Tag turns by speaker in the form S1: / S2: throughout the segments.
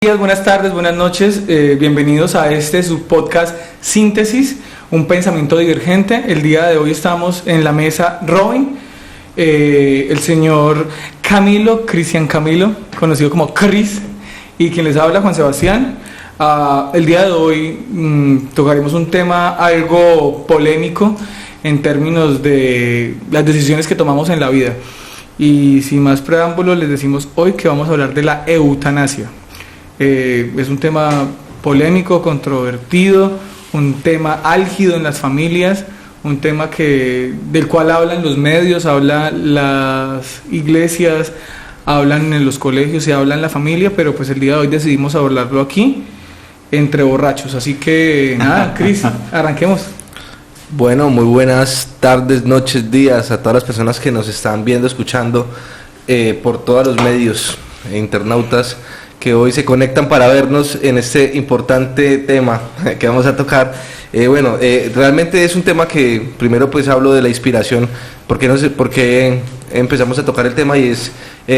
S1: Días, buenas tardes, buenas noches, bienvenidos a su podcast Síntesis, un pensamiento divergente. El día de hoy estamos en la mesa Robin, el señor Cristian Camilo, conocido como Chris, y quien les habla, Juan Sebastián. El día de hoy tocaremos un tema algo polémico en términos de las decisiones que tomamos en la vida. Y sin más preámbulos, les decimos hoy que vamos a hablar de la eutanasia. Es un tema polémico, controvertido, un tema álgido en las familias, un tema del cual hablan los medios, hablan las iglesias, hablan en los colegios y hablan la familia, pero pues el día de hoy decidimos abordarlo aquí, entre borrachos. Así que nada, Cris, arranquemos.
S2: Bueno, muy buenas tardes, noches, días a todas las personas que nos están viendo, escuchando por todos los medios, internautas que hoy se conectan para vernos en este importante tema que vamos a tocar. Realmente es un tema que primero pues hablo de la inspiración, porque no sé por qué empezamos a tocar el tema, y es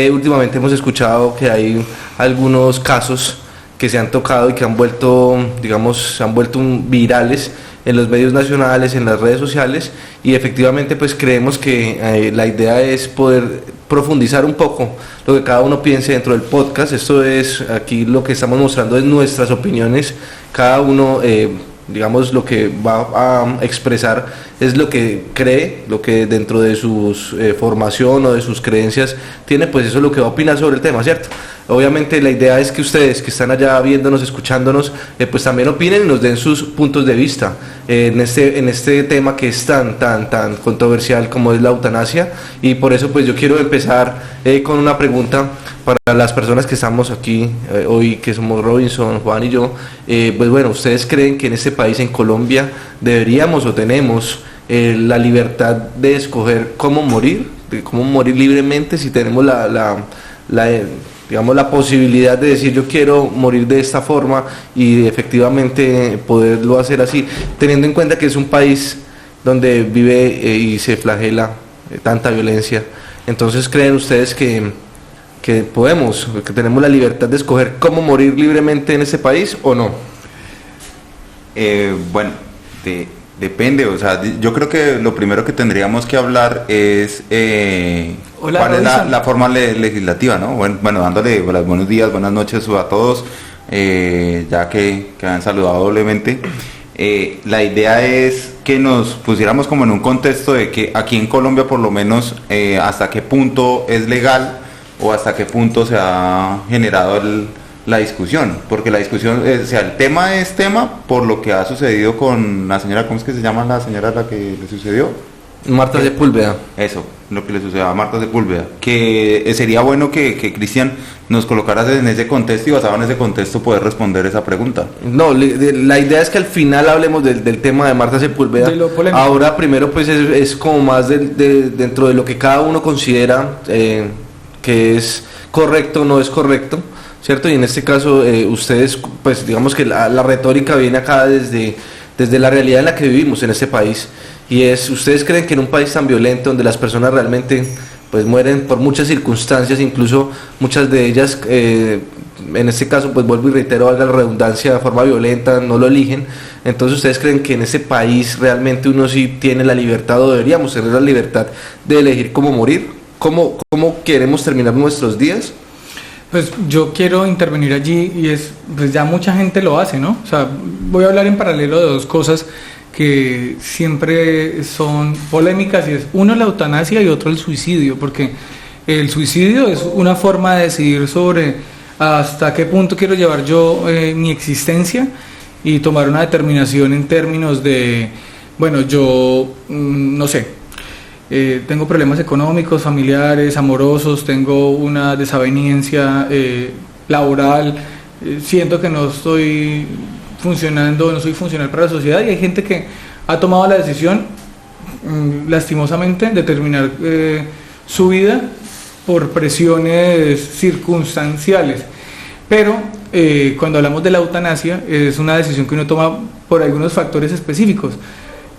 S2: últimamente hemos escuchado que hay algunos casos que se han tocado y que han vuelto, se han vuelto virales en los medios nacionales, en las redes sociales, y efectivamente pues creemos que la idea es poder profundizar un poco lo que cada uno piense dentro del podcast. Esto es, aquí lo que estamos mostrando es nuestras opiniones, cada uno lo que va a expresar es lo que cree, lo que dentro de su formación o de sus creencias tiene, pues eso es lo que va a opinar sobre el tema, ¿cierto? Obviamente la idea es que ustedes que están allá viéndonos, escuchándonos, pues también opinen y nos den sus puntos de vista en este tema que es tan controversial como es la eutanasia. Y por eso pues yo quiero empezar con una pregunta para las personas que estamos aquí hoy, que somos Robinson, Juan y yo. ¿Ustedes creen que en este país, en Colombia, deberíamos o tenemos la libertad de escoger cómo morir libremente, si tenemos la posibilidad de decir yo quiero morir de esta forma y efectivamente poderlo hacer así, teniendo en cuenta que es un país donde vive y se flagela tanta violencia? Entonces, ¿creen ustedes que tenemos la libertad de escoger cómo morir libremente en ese país o no?
S3: Depende, yo creo que lo primero que tendríamos que hablar es cuál es la forma legislativa, ¿no? Bueno, dándole buenos días, buenas noches a todos, ya que han saludado doblemente. La idea es que nos pusiéramos como en un contexto de que aquí en Colombia, por lo menos, hasta qué punto es legal o hasta qué punto se ha generado la discusión, porque la discusión, el tema es tema por lo que ha sucedido con la señora, ¿cómo es que se llama la señora a la que le sucedió?
S2: Marta Sepúlveda.
S3: Eso, lo que le sucedió a Marta Sepúlveda, que sería bueno que Cristian nos colocaras en ese contexto y basado en ese contexto poder responder esa pregunta.
S2: No, la idea es que al final hablemos del tema de Marta Sepúlveda.
S1: De lo polémico.
S2: Ahora primero pues es como más dentro de lo que cada uno considera que es correcto o no es correcto, ¿cierto? Y en este caso ustedes, pues digamos que la retórica viene acá desde la realidad en la que vivimos en este país, y ¿ustedes creen que en un país tan violento, donde las personas realmente pues mueren por muchas circunstancias, incluso muchas de ellas en este caso, pues vuelvo y reitero, valga la redundancia, de forma violenta, no lo eligen? Entonces, ¿ustedes creen que en ese país realmente uno sí tiene la libertad, o deberíamos tener la libertad de elegir cómo morir? ¿Cómo queremos terminar nuestros días?
S1: Pues yo quiero intervenir allí, y pues ya mucha gente lo hace, ¿no? O sea, voy a hablar en paralelo de dos cosas que siempre son polémicas, y es uno la eutanasia y otro el suicidio, porque el suicidio es una forma de decidir sobre hasta qué punto quiero llevar yo mi existencia y tomar una determinación en términos de, no sé, tengo problemas económicos, familiares, amorosos, tengo una desaveniencia laboral, siento que no estoy funcionando, no soy funcional para la sociedad, y hay gente que ha tomado la decisión, lastimosamente, de terminar su vida por presiones circunstanciales. Pero cuando hablamos de la eutanasia, es una decisión que uno toma por algunos factores específicos.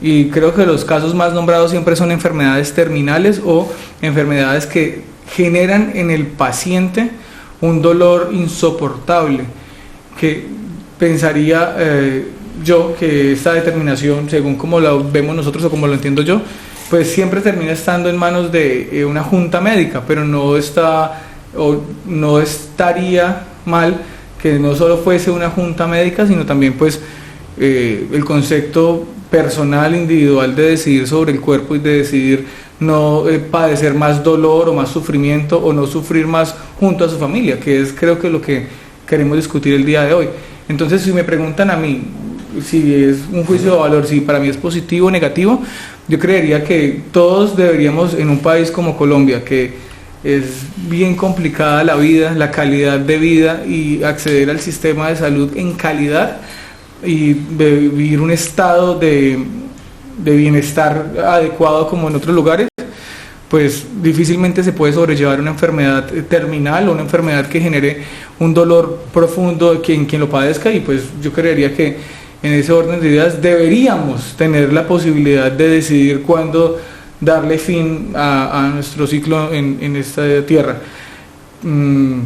S1: Y creo que los casos más nombrados siempre son enfermedades terminales o enfermedades que generan en el paciente un dolor insoportable. que pensaría yo que esta determinación, según como la vemos nosotros o como lo entiendo yo, pues siempre termina estando en manos de una junta médica, pero no estaría mal que no solo fuese una junta médica, sino también pues el concepto personal, individual de decidir sobre el cuerpo y de decidir no padecer más dolor o más sufrimiento o no sufrir más junto a su familia, que es creo que lo que queremos discutir el día de hoy. Entonces, si me preguntan a mí si es un juicio de valor, si para mí es positivo o negativo, yo creería que todos deberíamos, en un país como Colombia, que es bien complicada la vida, la calidad de vida, y acceder al sistema de salud en calidad y vivir un estado de bienestar adecuado como en otros lugares, pues difícilmente se puede sobrellevar una enfermedad terminal o una enfermedad que genere un dolor profundo en quien lo padezca. Y pues yo creería que en ese orden de ideas deberíamos tener la posibilidad de decidir cuándo darle fin a nuestro ciclo en esta tierra.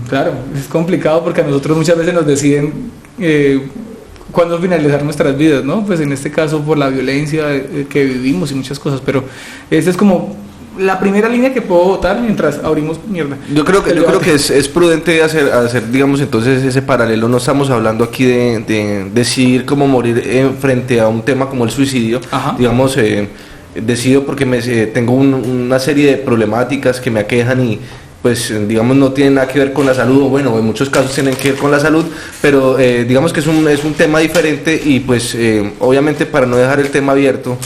S1: Claro, es complicado porque a nosotros muchas veces nos deciden cuándo finalizar nuestras vidas, ¿no? Pues en este caso por la violencia que vivimos y muchas cosas, pero esa es como la primera línea que puedo votar mientras abrimos mierda.
S2: Yo creo que es prudente hacer, digamos, entonces ese paralelo. No estamos hablando aquí de decidir cómo morir frente a un tema como el suicidio. Ajá. Digamos, decido porque tengo una serie de problemáticas que me aquejan y pues digamos no tienen nada que ver con la salud, o bueno, en muchos casos tienen que ver con la salud, pero digamos que es un tema diferente y pues obviamente para no dejar el tema abierto,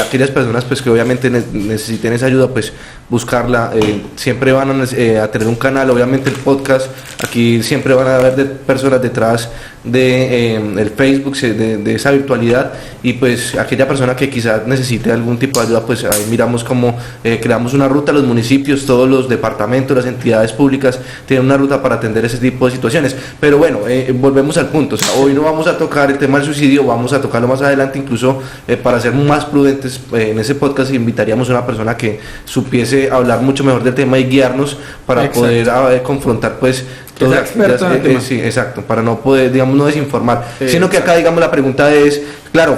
S2: aquellas personas pues que obviamente necesiten esa ayuda, pues buscarla, siempre van a tener un canal, obviamente el podcast, aquí siempre van a haber personas detrás de el Facebook, de esa virtualidad, y pues aquella persona que quizás necesite algún tipo de ayuda, pues ahí miramos cómo creamos una ruta. Los municipios, todos los departamentos, las entidades públicas tienen una ruta para atender ese tipo de situaciones. Pero bueno, volvemos al punto, o sea, hoy no vamos a tocar el tema del suicidio, vamos a tocarlo más adelante, incluso para ser más prudentes en ese podcast invitaríamos a una persona que supiese hablar mucho mejor del tema y guiarnos para
S1: exacto.
S2: poder confrontar pues todo
S1: experto en el tema.
S2: Sí, exacto, para no poder, digamos, no desinformar, sino que acá, digamos, la pregunta es, claro,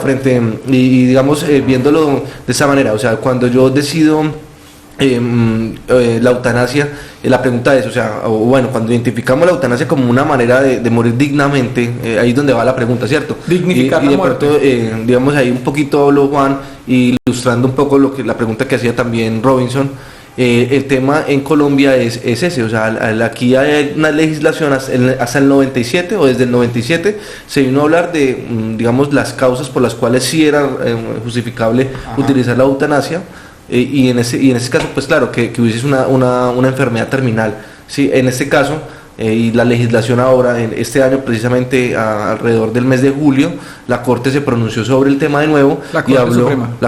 S2: y digamos, viéndolo de esa manera, o sea, cuando yo decido la eutanasia, la pregunta es, o sea, bueno, cuando identificamos la eutanasia como una manera de morir dignamente, ahí es donde va la pregunta, ¿cierto?
S1: Dignificar
S2: y de
S1: la muerte.
S2: pronto, digamos, ahí un poquito habló Juan, ilustrando un poco la pregunta que hacía también Robinson. El tema en Colombia es ese, o sea, aquí hay una legislación hasta el 97 o desde el 97 se vino a hablar de, digamos, las causas por las cuales sí era justificable utilizar la eutanasia, y en ese caso, pues claro, que hubiese una enfermedad terminal, ¿sí? En este caso, y la legislación ahora, en este año precisamente alrededor del mes de julio, la Corte se pronunció sobre el tema de nuevo.
S1: La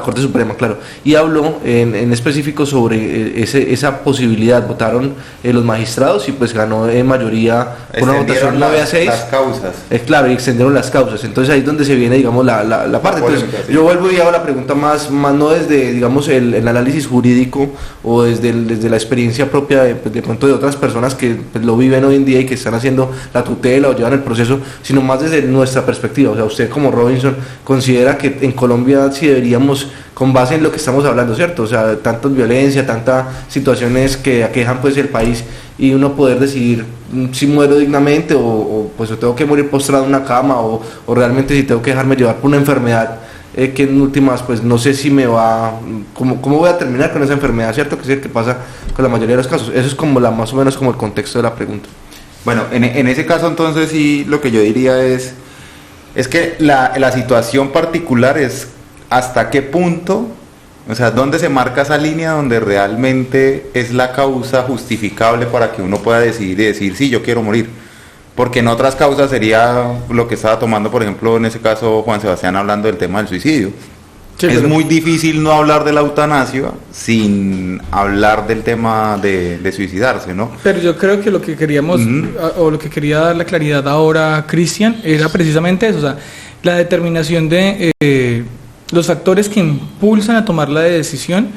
S1: Corte
S2: Suprema, claro, y habló en específico sobre esa posibilidad. Votaron los magistrados y pues ganó en mayoría por una votación 9-6
S3: las causas.
S2: Claro, y extendieron las causas. Entonces ahí es donde se viene, digamos, la parte. Entonces yo vuelvo y hago la pregunta más no desde, digamos, el análisis jurídico o desde la experiencia propia de pronto de otras personas que pues, lo viven hoy en día y que están haciendo la tutela o llevan el proceso, sino más desde nuestra perspectiva. O sea, usted como Robinson considera que en Colombia sí deberíamos, con base en lo que estamos hablando, ¿cierto? O sea, tanta violencia, tantas situaciones que aquejan pues el país, y uno poder decidir si muero dignamente o pues tengo que morir postrado en una cama o realmente si tengo que dejarme llevar por una enfermedad que en últimas pues no sé si me va, cómo voy a terminar con esa enfermedad, ¿cierto? Que es el que pasa con la mayoría de los casos. Eso es como más o menos como el contexto de la pregunta.
S3: Bueno, en ese caso entonces sí, lo que yo diría es que la situación particular es hasta qué punto, o sea, dónde se marca esa línea donde realmente es la causa justificable para que uno pueda decidir y decir, sí, yo quiero morir. Porque en otras causas sería lo que estaba tomando, por ejemplo, en ese caso Juan Sebastián hablando del tema del suicidio. Sí, es muy difícil no hablar de la eutanasia sin hablar del tema de suicidarse, ¿no?
S1: Pero yo creo que lo que queríamos, o lo que quería dar la claridad ahora Cristian, era precisamente eso, o sea, la determinación de los factores que impulsan a tomar la decisión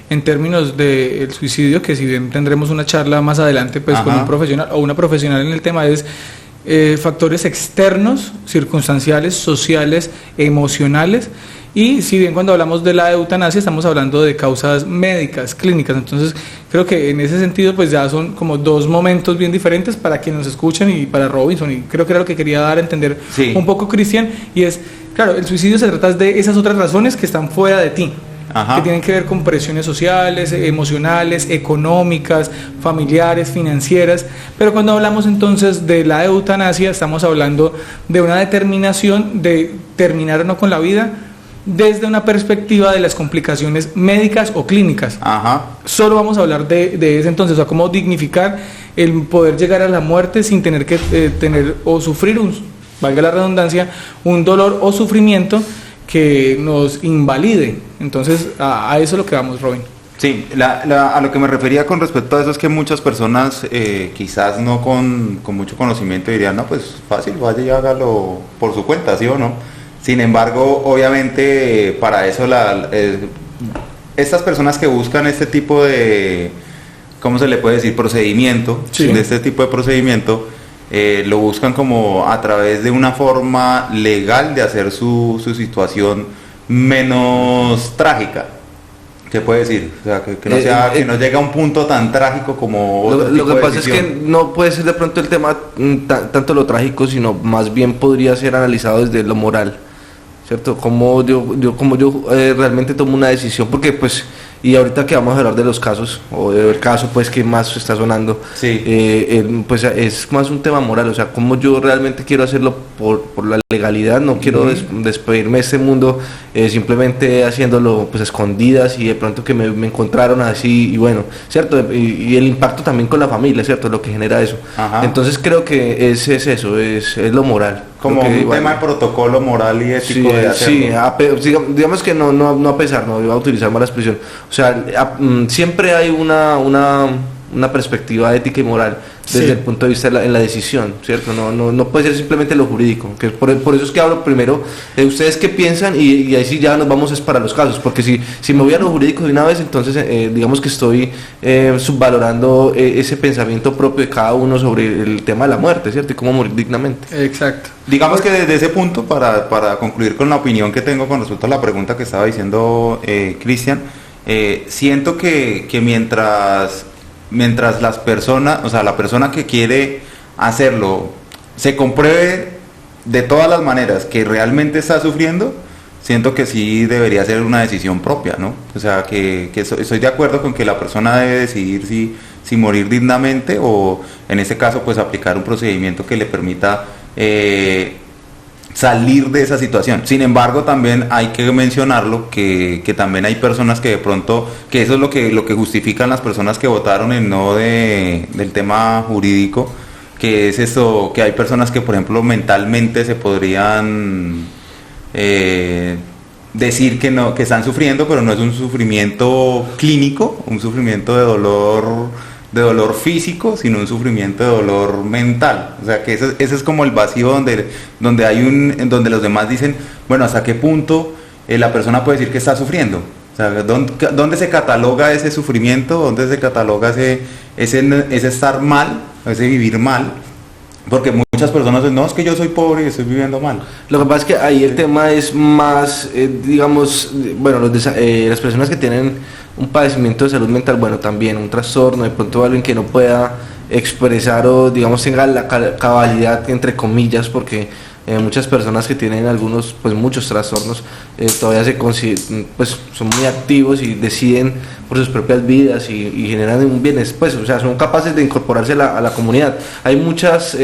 S1: en términos del suicidio, que si bien tendremos una charla más adelante pues con un profesional o una profesional en el tema, es factores externos, circunstanciales, sociales, emocionales. Y si bien cuando hablamos de la eutanasia estamos hablando de causas médicas, clínicas, entonces creo que en ese sentido pues ya son como dos momentos bien diferentes para quienes nos escuchan y para Robinson, y creo que era lo que quería dar a entender un poco Cristian, y es, claro, el suicidio se trata de esas otras razones que están fuera de ti. Ajá. Que tienen que ver con presiones sociales, emocionales, económicas, familiares, financieras, pero cuando hablamos entonces de la eutanasia estamos hablando de una determinación de terminar o no con la vida desde una perspectiva de las complicaciones médicas o clínicas. Ajá. Solo vamos a hablar de ese entonces, o sea, cómo dignificar el poder llegar a la muerte sin tener que tener o sufrir, valga la redundancia, un dolor o sufrimiento que nos invalide. Entonces, a eso es lo que vamos, Robin.
S3: Sí, a lo que me refería con respecto a eso es que muchas personas, quizás no con mucho conocimiento, dirían, no, pues fácil, vaya y hágalo por su cuenta, ¿sí o no? Sin embargo, obviamente, para eso estas personas que buscan este tipo de, ¿cómo se le puede decir? Procedimiento, sí. De este tipo de procedimiento, lo buscan como a través de una forma legal de hacer su situación menos trágica. ¿Qué puede decir? O sea, que no llegue a un punto tan trágico como
S2: lo que pasa es que no puede ser de pronto el tema tanto lo trágico, sino más bien podría ser analizado desde lo moral, ¿cierto? Como yo realmente tomo una decisión, porque pues, y ahorita que vamos a hablar de los casos, o del caso pues que más está sonando, sí. Pues es más un tema moral, o sea, como yo realmente quiero hacerlo por la legalidad, no quiero despedirme de este mundo simplemente haciéndolo pues escondidas y de pronto que me encontraron así, y bueno, ¿cierto? Y el impacto también con la familia, ¿cierto? Lo que genera eso. Ajá. Entonces creo que es eso, es lo moral.
S3: Como un tema de protocolo moral y ético, sí, de hacerlo.
S2: Sí, digamos que no a pesar, no iba a utilizar mala expresión. O sea, siempre hay una perspectiva ética y moral desde el punto de vista en la decisión, ¿cierto? No puede ser simplemente lo jurídico, que por eso es que hablo primero de ustedes qué piensan, y ahí sí ya nos vamos para los casos, porque si me voy a lo jurídico de una vez, entonces digamos que estoy subvalorando ese pensamiento propio de cada uno sobre el tema de la muerte, ¿cierto? Y cómo morir dignamente.
S1: Exacto.
S3: Digamos que desde ese punto, para concluir con la opinión que tengo con respecto a la pregunta que estaba diciendo Cristian, siento que mientras las personas, o sea, la persona que quiere hacerlo, se compruebe de todas las maneras que realmente está sufriendo, siento que sí debería ser una decisión propia, ¿no? O sea, que estoy de acuerdo con que la persona debe decidir si morir dignamente, o en este caso pues aplicar un procedimiento que le permita salir de esa situación. Sin embargo, también hay que mencionarlo, que también hay personas que de pronto, que eso es lo que justifican las personas que votaron en no del tema jurídico, que es eso, que hay personas que por ejemplo mentalmente se podrían decir que no, que están sufriendo, pero no es un sufrimiento clínico, un sufrimiento de dolor físico, sino un sufrimiento de dolor mental. O sea, que ese es como el vacío donde los demás dicen, bueno, ¿hasta qué punto la persona puede decir que está sufriendo? O sea, ¿dónde se cataloga ese sufrimiento? ¿Dónde se cataloga ese estar mal, ese vivir mal? Porque muchas personas dicen, no, es que yo soy pobre y estoy viviendo mal.
S2: Lo que pasa es que ahí el tema es más, digamos, bueno, las personas que tienen un padecimiento de salud mental, bueno, también un trastorno, de pronto alguien que no pueda expresar o digamos tenga la cabalidad entre comillas, porque muchas personas que tienen muchos trastornos todavía pues son muy activos y deciden por sus propias vidas y generan un bienestar, pues, o sea, son capaces de incorporarse a la comunidad. Hay muchas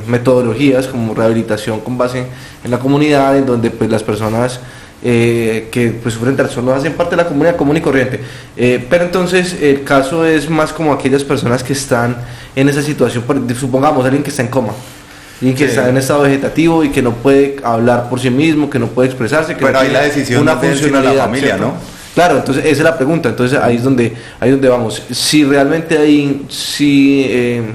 S2: metodologías como rehabilitación con base en la comunidad, en donde pues las personas que pues sufren trastornos hacen parte de la comunidad común y corriente, pero entonces el caso es más como aquellas personas que están en esa situación, supongamos alguien que está en coma y que está en estado vegetativo y que no puede hablar por sí mismo, que no puede expresarse, que
S3: pero
S2: no
S3: hay la decisión
S2: una
S3: de
S2: funcionalidad,
S3: la familia, ¿cierto?
S2: ¿no? Claro, entonces esa es la pregunta, entonces ahí es donde vamos. Si realmente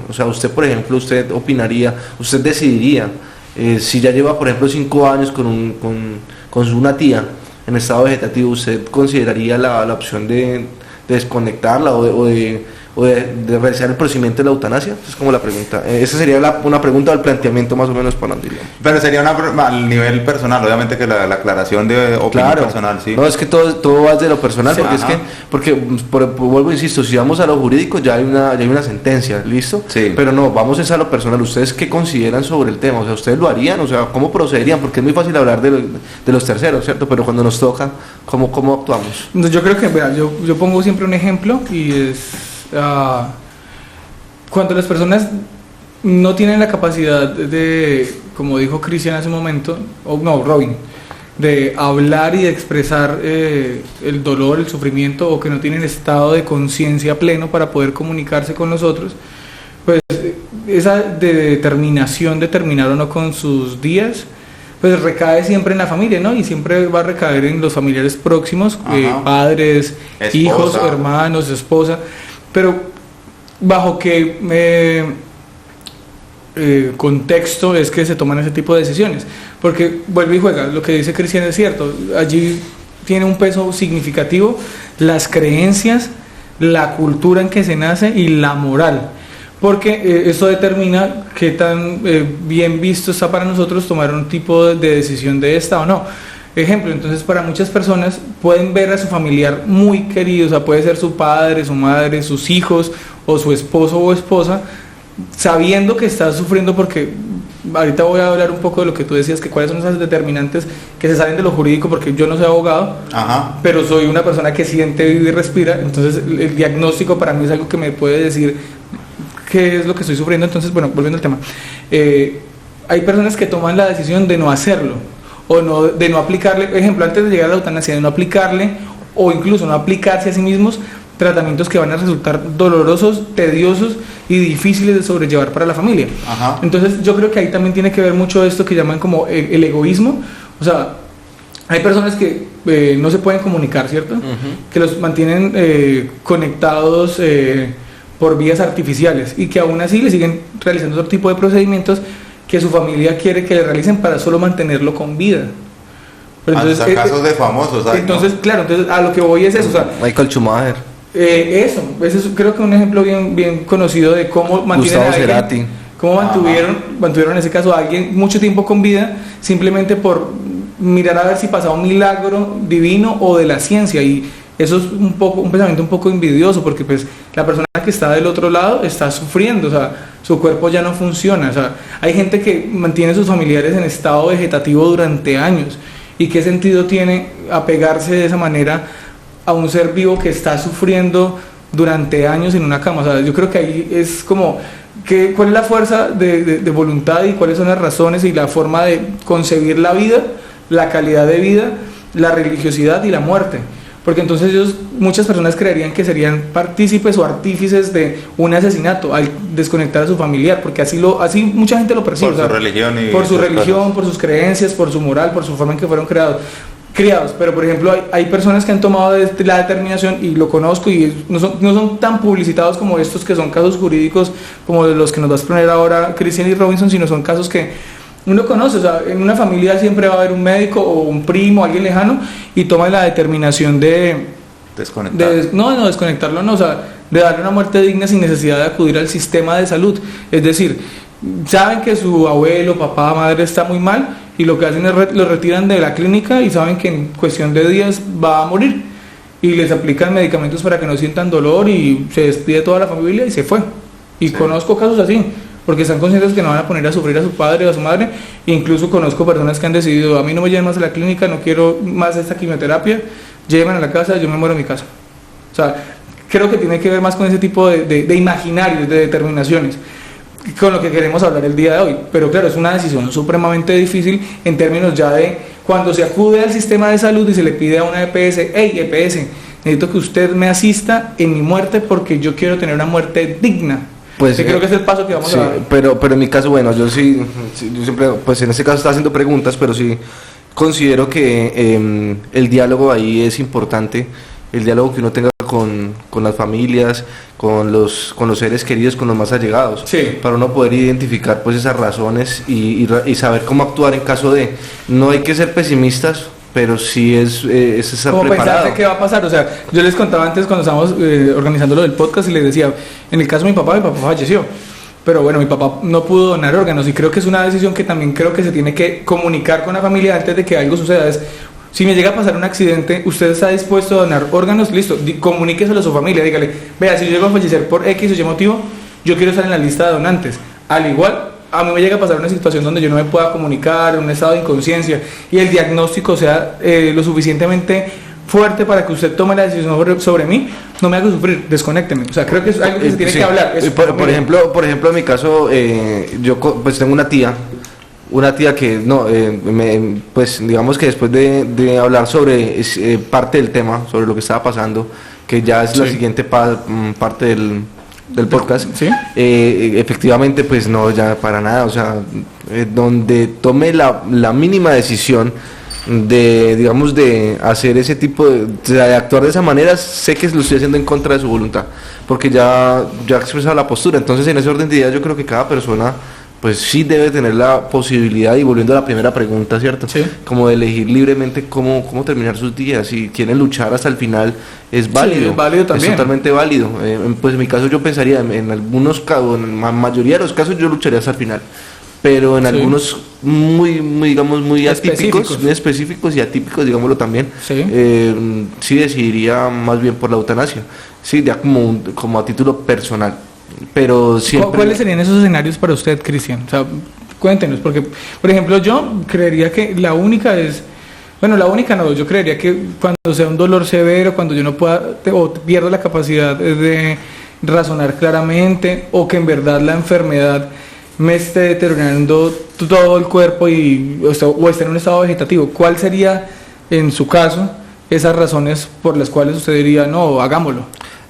S2: o sea, usted por ejemplo, usted opinaría, usted decidiría, si ya lleva por ejemplo 5 años con una tía en estado vegetativo, ¿usted consideraría la opción de desconectarla o o de realizar el procedimiento de la eutanasia? Esa es como la pregunta. Esa sería una pregunta del planteamiento más o menos para Andillo.
S3: Pero sería al nivel personal, obviamente que la aclaración de opinión personal, sí.
S2: No, es que todo va de lo personal, sí, porque vuelvo, insisto, si vamos a lo jurídico ya hay una sentencia, ¿listo?
S3: Sí.
S2: Pero no, vamos a lo personal. ¿Ustedes qué consideran sobre el tema? O sea, ¿ustedes lo harían? O sea, ¿cómo procederían? Porque es muy fácil hablar de los terceros, ¿cierto? Pero cuando nos toca, ¿cómo actuamos?
S1: Yo creo que, yo pongo siempre un ejemplo y es cuando las personas no tienen la capacidad de, como dijo Cristian hace un momento, Robin, de hablar y de expresar el dolor, el sufrimiento, o que no tienen estado de conciencia pleno para poder comunicarse con los otros, pues esa determinación de terminar o no con sus días, pues recae siempre en la familia, ¿no? Y siempre va a recaer en los familiares próximos, padres, esposa, hijos, hermanos, esposa. Pero ¿bajo qué contexto es que se toman ese tipo de decisiones? Porque vuelve y juega, lo que dice Cristian es cierto, allí tiene un peso significativo las creencias, la cultura en que se nace y la moral. Porque eso determina qué tan bien visto está para nosotros tomar un tipo de decisión de esta o no. Ejemplo, entonces para muchas personas pueden ver a su familiar muy querido, o sea, puede ser su padre, su madre, sus hijos o su esposo o esposa, sabiendo que está sufriendo, porque ahorita voy a hablar un poco de lo que tú decías, que cuáles son esas determinantes que se salen de lo jurídico, porque yo no soy abogado, pero soy una persona que siente, vive y respira, entonces el diagnóstico para mí es algo que me puede decir qué es lo que estoy sufriendo. Entonces, bueno, volviendo al tema, hay personas que toman la decisión de no hacerlo, o de no aplicarle, por ejemplo, antes de llegar a la eutanasia, de no aplicarle, o incluso no aplicarse a sí mismos tratamientos que van a resultar dolorosos, tediosos y difíciles de sobrellevar para la familia. Entonces yo creo que ahí también tiene que ver mucho esto que llaman como el egoísmo. O sea, hay personas que no se pueden comunicar, ¿cierto? Que los mantienen conectados por vías artificiales, y que aún así le siguen realizando otro tipo de procedimientos que su familia quiere que le realicen para solo mantenerlo con vida.
S3: Pero entonces, casos de famosos, ¿sabes?
S1: Entonces, claro, entonces a lo que voy es eso, o sea,
S2: Michael Schumacher.
S1: Eso creo que un ejemplo bien conocido de cómo mantienen mantuvieron en ese caso a alguien mucho tiempo con vida, simplemente por mirar a ver si pasaba un milagro divino o de la ciencia. Y eso es un pensamiento un poco envidioso, porque pues la persona que está del otro lado está sufriendo, o sea, su cuerpo ya no funciona. O sea, hay gente que mantiene a sus familiares en estado vegetativo durante años, y qué sentido tiene apegarse de esa manera a un ser vivo que está sufriendo durante años en una cama. O sea, yo creo que ahí es como cuál es la fuerza de voluntad, y cuáles son las razones y la forma de concebir la vida, la calidad de vida, la religiosidad y la muerte. Porque entonces muchas personas creerían que serían partícipes o artífices de un asesinato al desconectar a su familiar, porque así mucha gente lo percibe.
S3: Por su religión,
S1: por sus creencias, por su moral, por su forma en que fueron criados. Pero por ejemplo hay personas que han tomado la determinación, y lo conozco, y no son tan publicitados como estos, que son casos jurídicos como los que nos vas a poner ahora Cristian y Robinson, sino son casos que uno conoce. O sea, en una familia siempre va a haber un médico o un primo, alguien lejano, y toma la determinación de desconectarlo, o sea, de darle una muerte digna sin necesidad de acudir al sistema de salud. Es decir, saben que su abuelo, papá, madre está muy mal, y lo que hacen es lo retiran de la clínica, y saben que en cuestión de días va a morir, y les aplican medicamentos para que no sientan dolor, y se despide toda la familia y se fue. Y conozco casos así, porque están conscientes que no van a poner a sufrir a su padre o a su madre. Incluso conozco personas que han decidido: a mí no me lleven más a la clínica, no quiero más esta quimioterapia, llévenme a la casa, yo me muero en mi casa. O sea, creo que tiene que ver más con ese tipo de imaginarios, de determinaciones, con lo que queremos hablar el día de hoy. Pero claro, es una decisión supremamente difícil en términos ya de cuando se acude al sistema de salud y se le pide a una EPS: hey, EPS, necesito que usted me asista en mi muerte porque yo quiero tener una muerte digna. Pues creo que es el paso que vamos a dar.
S2: Pero en mi caso, bueno, yo siempre, pues en este caso está haciendo preguntas, pero sí considero que el diálogo ahí es importante, el diálogo que uno tenga con las familias, con los seres queridos, con los más allegados, para uno poder identificar pues esas razones y saber cómo actuar en caso de. No hay que ser pesimistas, pero sí es estar
S1: como
S2: preparado.
S1: Pensarse qué va a pasar. O sea, yo les contaba antes cuando estábamos organizando lo del podcast y les decía, en el caso de mi papá falleció, pero bueno, mi papá no pudo donar órganos y creo que es una decisión que también creo que se tiene que comunicar con la familia antes de que algo suceda. Si me llega a pasar un accidente, usted está dispuesto a donar órganos, listo, comuníqueselo a su familia, dígale, vea, si yo llego a fallecer por X o Y motivo, yo quiero estar en la lista de donantes. Al igual, a mí me llega a pasar una situación donde yo no me pueda comunicar, un estado de inconsciencia, y el diagnóstico sea lo suficientemente fuerte para que usted tome la decisión sobre mí, no me haga sufrir, desconécteme. O sea, creo que es algo que se tiene que hablar.
S2: Por ejemplo, en mi caso, yo pues tengo una tía que no, pues digamos que después de hablar sobre parte del tema, sobre lo que estaba pasando, que ya es la siguiente parte del podcast, ¿sí? Efectivamente pues no, ya para nada, o sea, donde tome la mínima decisión de, digamos, de hacer ese tipo de actuar de esa manera, sé que lo estoy haciendo en contra de su voluntad, porque ya he expresado la postura. Entonces, en ese orden de ideas, yo creo que cada persona pues sí debe tener la posibilidad, y volviendo a la primera pregunta, ¿cierto? Sí. Como de elegir libremente cómo terminar sus días. Si quieren luchar hasta el final, es válido. Sí, es válido también. Es totalmente válido. Pues en mi caso yo pensaría, en algunos casos, en la mayoría de los casos yo lucharía hasta el final. Pero en algunos muy atípicos, muy específicos y atípicos, digámoslo también, sí decidiría más bien por la eutanasia. Sí, ya como a título personal. Pero siempre...
S1: ¿Cuáles serían esos escenarios para usted, Cristian? O sea, cuéntenos, porque, por ejemplo, yo creería que la única es... Bueno, la única no, yo creería que cuando sea un dolor severo, cuando yo no pueda o pierda la capacidad de razonar claramente, o que en verdad la enfermedad me esté deteriorando todo el cuerpo o esté en un estado vegetativo, ¿cuál sería, en su caso, esas razones por las cuales usted diría, no, hagámoslo?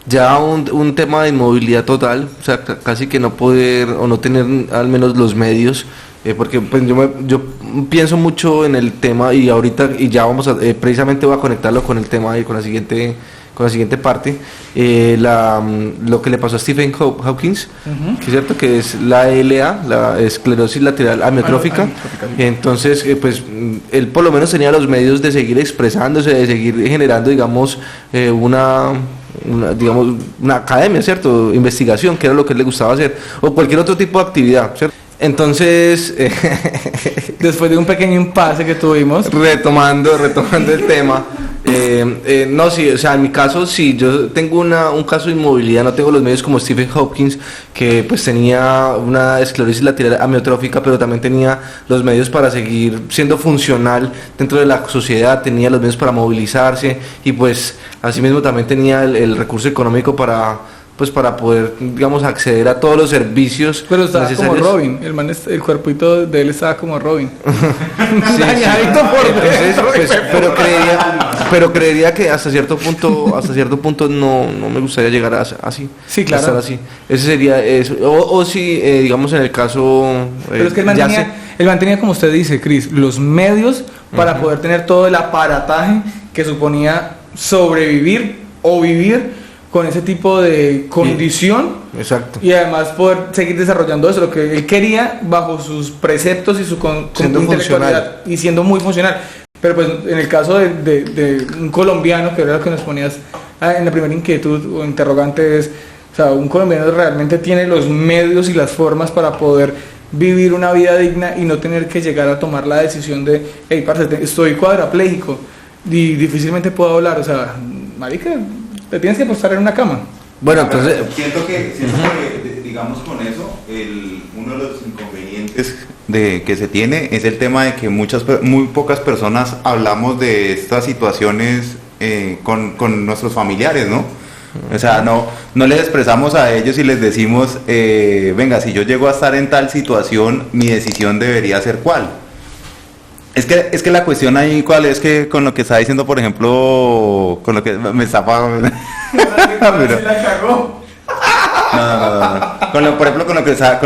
S2: Ya un tema de inmovilidad total, o sea, casi que no poder o no tener al menos los medios, porque pues yo pienso mucho en el tema, y ahorita ya vamos a precisamente voy a conectarlo con el tema y con la siguiente parte, lo que le pasó a Stephen Hawking, que es cierto que es la LA, la esclerosis lateral amiotrófica. Entonces pues él por lo menos tenía los medios de seguir expresándose, de seguir generando, digamos, una academia, ¿cierto? Investigación, que era lo que le gustaba hacer, o cualquier otro tipo de actividad, ¿cierto? Entonces,
S1: después de un pequeño impasse que tuvimos,
S2: retomando el tema, no, sí, o sea, en mi caso, sí, yo tengo un caso de inmovilidad, no tengo los medios como Stephen Hawking, que pues tenía una esclerosis lateral amiotrófica, pero también tenía los medios para seguir siendo funcional dentro de la sociedad, tenía los medios para movilizarse, y pues asimismo también tenía el recurso económico para poder, digamos, acceder a todos los servicios.
S1: Pero estaba necesarios. Como Robin, el cuerpito de él estaba como Robin.
S2: Sí, pero creería que hasta cierto punto no me gustaría llegar así.
S1: Sí, claro.
S2: Estar así. Ese sería eso. O si, digamos, en el caso...
S1: pero es que él mantenía, como usted dice, Cris, los medios para poder tener todo el aparataje que suponía sobrevivir o vivir con ese tipo de condición.
S2: Exacto.
S1: Y además poder seguir desarrollando eso, lo que él quería bajo sus preceptos y su intelectualidad, y siendo muy funcional. Pero pues en el caso de un colombiano, que era lo que nos ponías en la primera inquietud o interrogante, es, o sea, un colombiano realmente tiene los medios y las formas para poder vivir una vida digna y no tener que llegar a tomar la decisión de, hey, parce, estoy cuadrapléjico y difícilmente puedo hablar, o sea, marica, te tienes que postar en una cama.
S3: Bueno, entonces siento que digamos, con eso, uno de los inconvenientes que se tiene es el tema de que muy pocas personas hablamos de estas situaciones con nuestros familiares, ¿no? O sea, no les expresamos a ellos y les decimos, venga, si yo llego a estar en tal situación, mi decisión debería ser cuál. Es que la cuestión ahí, ¿cuál es? Que con lo que está diciendo, por ejemplo, con lo que me está no. Por ejemplo, con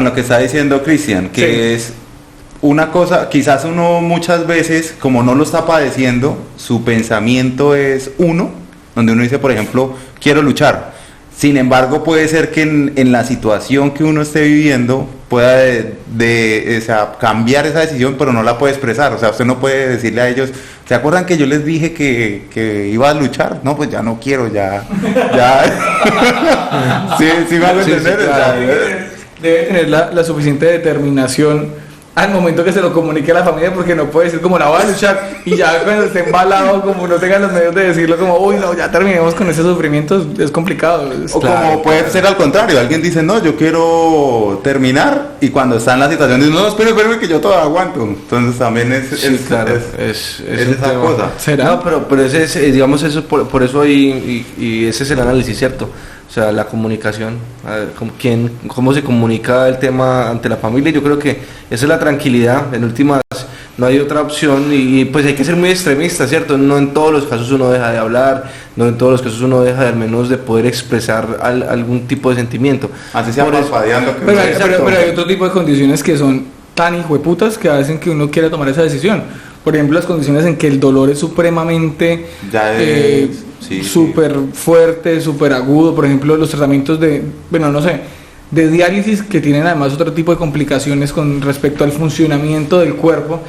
S3: lo que está diciendo Cristian, que sí. Es una cosa, quizás uno muchas veces, como no lo está padeciendo, su pensamiento es donde uno dice, por ejemplo, quiero luchar. Sin embargo, puede ser que en la situación que uno esté viviendo, pueda o sea, cambiar esa decisión, pero no la puede expresar. O sea, usted no puede decirle a ellos, ¿se acuerdan que yo les dije que iba a luchar? No, pues ya no quiero, ya. sí me hago entender.
S1: Sí, claro. Debe tener la suficiente determinación al momento que se lo comunique a la familia, porque no puede decir como la voy a luchar y ya cuando esté embalado, como no tengan los medios de decirlo como uy no, ya terminemos con ese sufrimiento, es complicado.
S3: O claro, como puede ser al contrario, alguien dice no, yo quiero terminar, y cuando está en la situación dice no, espere que yo todavía aguanto. Entonces también es esa cosa.
S2: ¿Será? No, pero ese es, digamos, eso por eso hay, y ese es el análisis, ¿cierto? O sea, la comunicación, cómo se comunica el tema ante la familia. Yo creo que esa es la tranquilidad. En últimas, no hay otra opción, y pues hay que ser muy extremista, ¿cierto? No en todos los casos uno deja de hablar, no en todos los casos uno deja al menos de poder expresar algún tipo de sentimiento.
S3: Así sea parpadeando.
S1: Pero hay otro tipo de condiciones que son tan hijueputas que hacen que uno quiera tomar esa decisión. Por ejemplo, las condiciones en que el dolor es supremamente súper fuerte, súper agudo. Por ejemplo, los tratamientos de diálisis, que tienen además otro tipo de complicaciones con respecto al funcionamiento del cuerpo,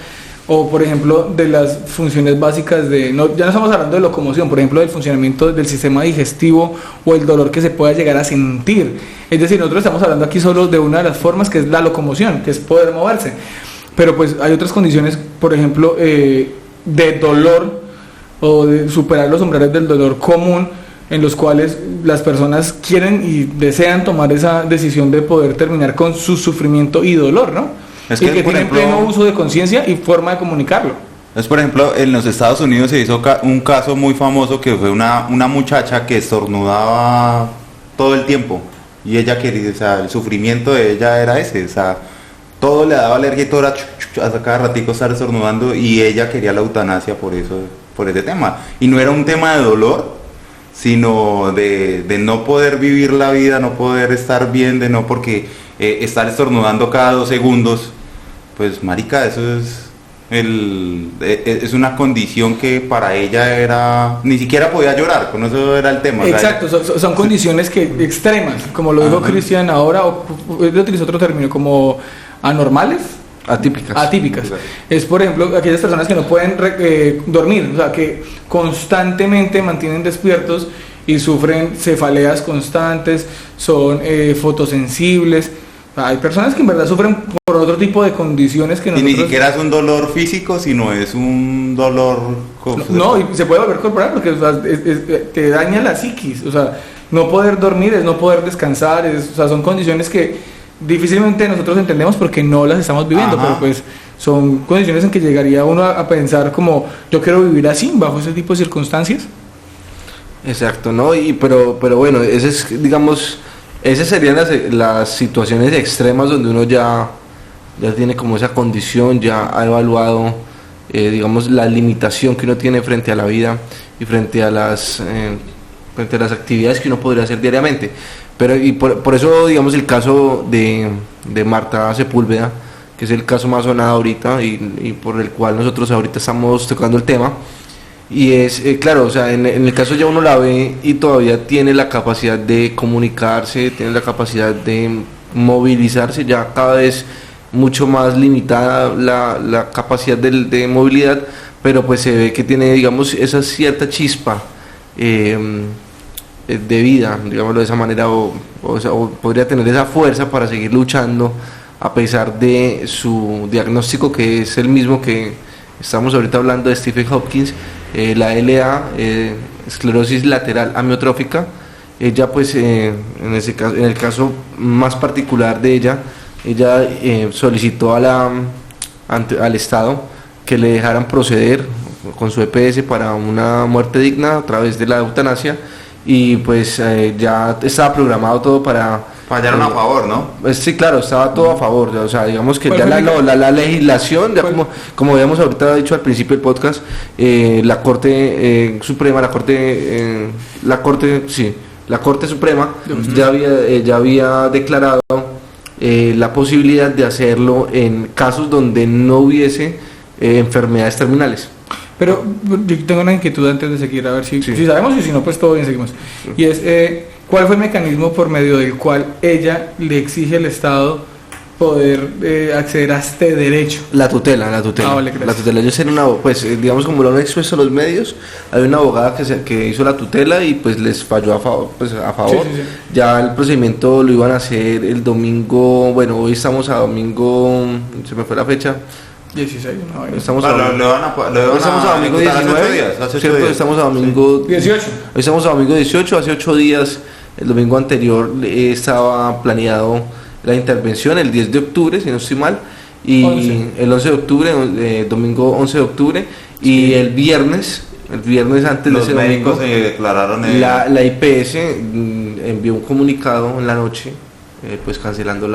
S1: o por ejemplo de las funciones básicas ya no estamos hablando de locomoción, por ejemplo del funcionamiento del sistema digestivo o el dolor que se pueda llegar a sentir. Es decir, nosotros estamos hablando aquí solo de una de las formas, que es la locomoción, que es poder moverse. Pero pues hay otras condiciones, por ejemplo, de dolor o de superar los umbrales del dolor común, en los cuales las personas quieren y desean tomar esa decisión de poder terminar con su sufrimiento y dolor, ¿no? Es que tienen pleno uso de conciencia y forma de comunicarlo.
S3: Es, por ejemplo, en los Estados Unidos se hizo un caso muy famoso, que fue una muchacha que estornudaba todo el tiempo, y ella quería, o sea, el sufrimiento de ella era ese, o sea, todo le daba alergia y todo era hasta cada ratico estar estornudando, y ella quería la eutanasia por ese tema. Y no era un tema de dolor, sino de no poder vivir la vida, no poder estar bien, porque estar estornudando cada 2 segundos, pues marica, eso es una condición que para ella ni siquiera podía llorar, con eso era el tema.
S1: Exacto, o sea, son condiciones extremas, como lo dijo Cristian ahora, o él utilizó otro término, como anormales. Atípicas. Es, por ejemplo, aquellas personas que no pueden dormir, o sea, que constantemente mantienen despiertos y sufren cefaleas constantes, son fotosensibles. O sea, hay personas que en verdad sufren por otro tipo de condiciones que nosotros...
S3: Y ni siquiera es un dolor físico, sino es un dolor...
S1: No, y se puede volver corporal, porque o sea, te daña la psiquis. O sea, no poder dormir es no poder descansar, o sea, son condiciones que difícilmente nosotros entendemos porque no las estamos viviendo. Pero pues son condiciones en que llegaría uno a pensar como yo quiero vivir así, bajo ese tipo de circunstancias.
S2: Exacto, ¿no? Pero bueno, esas serían las situaciones extremas donde uno ya tiene como esa condición, ya ha evaluado digamos la limitación que uno tiene frente a la vida y frente a las actividades que uno podría hacer diariamente. Pero por eso, digamos, el caso de Marta Sepúlveda, que es el caso más sonado ahorita y por el cual nosotros ahorita estamos tocando el tema, y es, claro, o sea, en el caso ya uno la ve y todavía tiene la capacidad de comunicarse, tiene la capacidad de movilizarse, ya cada vez mucho más limitada la capacidad de movilidad, pero pues se ve que tiene, digamos, esa cierta chispa de vida, digámoslo de esa manera, o podría tener esa fuerza para seguir luchando a pesar de su diagnóstico, que es el mismo que estamos ahorita hablando de Stephen Hopkins, la LA, esclerosis lateral amiotrófica. Ella pues en el caso más particular de ella solicitó al Estado que le dejaran proceder con su EPS para una muerte digna a través de la eutanasia, y pues ya estaba programado todo para...
S3: Fallaron a favor, ¿no?
S2: Pues sí, claro, estaba todo a favor, o sea, digamos que ya la legislación, ya como habíamos ahorita dicho al principio del podcast, la Corte Suprema, la Corte Suprema ya había declarado la posibilidad de hacerlo en casos donde no hubiese enfermedades terminales.
S1: Pero yo tengo una inquietud antes de seguir, a ver si sabemos, y si no, pues todo bien, seguimos. Y es, ¿cuál fue el mecanismo por medio del cual ella le exige al Estado poder acceder a este derecho?
S2: La tutela.
S1: Vale,
S2: la tutela. Ellos eran digamos, como lo han expuesto los medios, hay una abogada que hizo la tutela y pues les falló a favor.
S1: Sí.
S2: Ya el procedimiento lo iban a hacer el domingo, bueno, hoy estamos a domingo, se me fue la fecha.
S1: 16, no,
S2: estamos
S3: a
S2: domingo 19, ¿cierto? Estamos a domingo
S1: 18.
S2: Hoy estamos a domingo 18, hace 8 días, el domingo anterior estaba planeado la intervención el 10 de octubre, si no estoy mal, y
S1: 11.
S2: El 11 de octubre, domingo 11 de octubre, y el viernes antes
S3: los
S2: de ese
S3: médicos
S2: domingo,
S3: se declararon
S2: la IPS envió un comunicado en la noche, pues cancelando